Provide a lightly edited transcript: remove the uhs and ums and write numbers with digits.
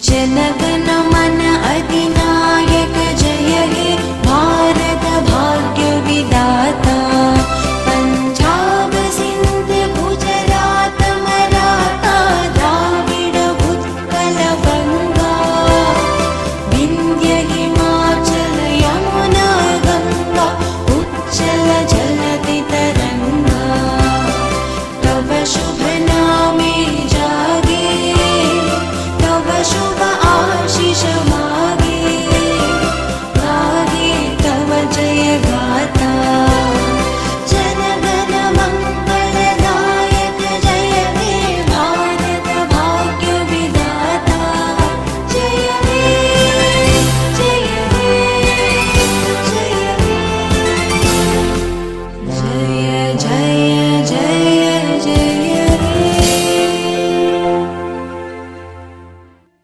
जनगण मन अधिनायक जय हे भारत भाग्य विधाता। पंजाब सिंध गुजरात मराठा द्राविड उत्कल बंगा, विंध्य हिमाचल यमुना गंगा उच्चल जलधि तरंगा। तव शुभ नामे जागे, तव शुभ आशीष